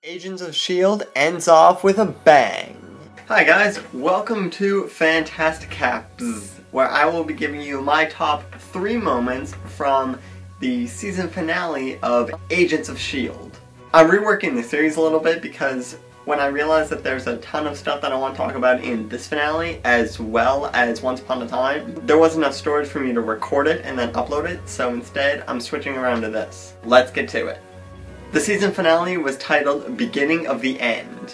Agents of S.H.I.E.L.D. ends off with a bang. Hi guys, welcome to Fantasticapz, where I will be giving you my top 3 moments from the season finale of Agents of S.H.I.E.L.D. I'm reworking the series a little bit because when I realized that there's a ton of stuff that I want to talk about in this finale as well as Once Upon a Time, there wasn't enough storage for me to record it and then upload it, so instead I'm switching around to this. Let's get to it. The season finale was titled Beginning of the End.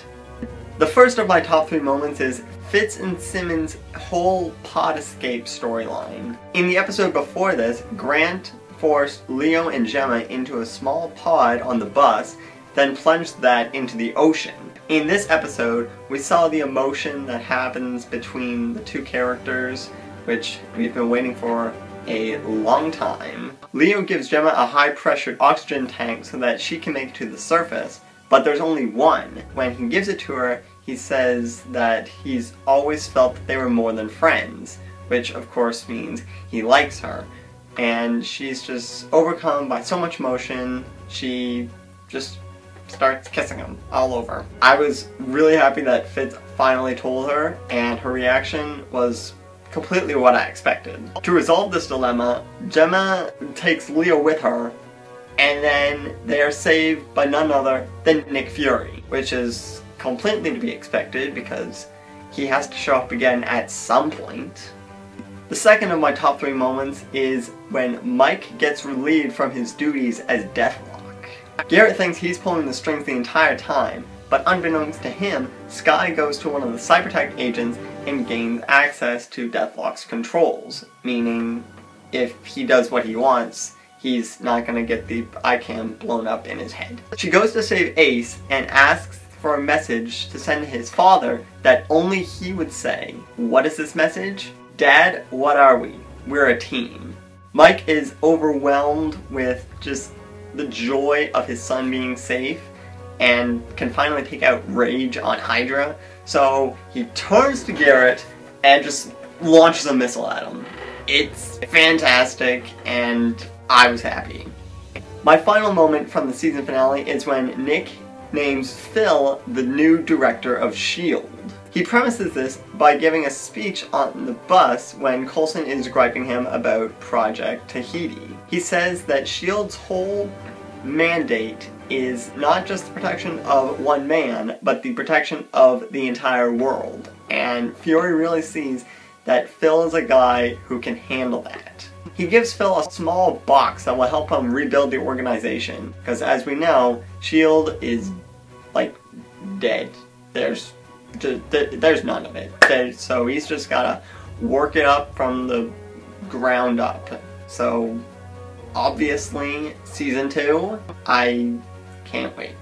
The first of my top 3 moments is Fitz and Simmons' whole pod escape storyline. In the episode before this, Grant forced Leo and Gemma into a small pod on the bus, then plunged that into the ocean. In this episode, we saw the emotion that happens between the two characters, which we've been waiting for a long time. Leo gives Gemma a high-pressured oxygen tank so that she can make it to the surface, but there's only one. When he gives it to her, he says that he's always felt that they were more than friends, which of course means he likes her. And she's just overcome by so much emotion, she just starts kissing him all over. I was really happy that Fitz finally told her, and her reaction was completely what I expected. To resolve this dilemma, Gemma takes Leo with her, and then they are saved by none other than Nick Fury, which is completely to be expected because he has to show up again at some point. The second of my top 3 moments is when Mike gets relieved from his duties as Deathlock. Garrett thinks he's pulling the strings the entire time, but unbeknownst to him, Skye goes to one of the Cybertech agents and gains access to Deathlock's controls, meaning if he does what he wants, he's not going to get the ICAM blown up in his head. She goes to save Ace and asks for a message to send to his father that only he would say. What is this message? Dad, what are we? We're a team. Mike is overwhelmed with just the joy of his son being safe and can finally take out rage on HYDRA, so he turns to Garrett and just launches a missile at him. It's fantastic, and I was happy. My final moment from the season finale is when Nick names Phil the new director of S.H.I.E.L.D. He premises this by giving a speech on the bus when Coulson is griping him about Project Tahiti. He says that S.H.I.E.L.D's whole mandate is not just the protection of one man, but the protection of the entire world. And Fury really sees that Phil is a guy who can handle that. He gives Phil a small box that will help him rebuild the organization, because as we know, S.H.I.E.L.D. is, like, dead. There's none of it. So he's just gotta work it up from the ground up. So obviously, Season 2, I can't wait.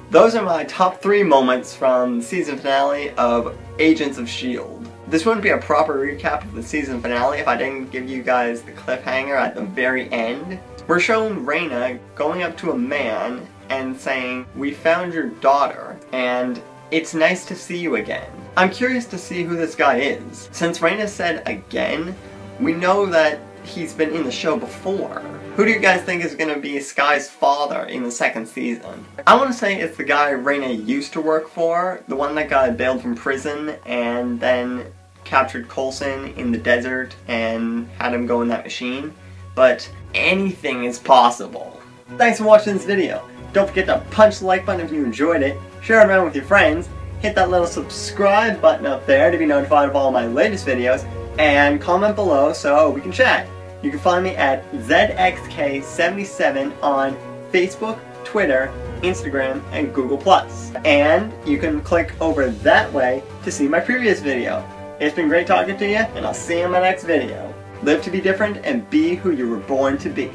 Those are my top 3 moments from the season finale of Agents of S.H.I.E.L.D. This wouldn't be a proper recap of the season finale if I didn't give you guys the cliffhanger at the very end. We're shown Raina going up to a man and saying, "We found your daughter, and it's nice to see you again." I'm curious to see who this guy is. Since Raina said again, we know that he's been in the show before. Who do you guys think is going to be Skye's father in the 2nd season? I want to say it's the guy Raina used to work for, the one that got bailed from prison and then captured Coulson in the desert and had him go in that machine. But anything is possible. Thanks for watching this video. Don't forget to punch the like button if you enjoyed it, share it around with your friends, hit that little subscribe button up there to be notified of all my latest videos, and comment below so we can chat. You can find me at ZXK77 on Facebook, Twitter, Instagram, and Google+. And you can click over that way to see my previous video. It's been great talking to you, and I'll see you in my next video. Live to be different and be who you were born to be.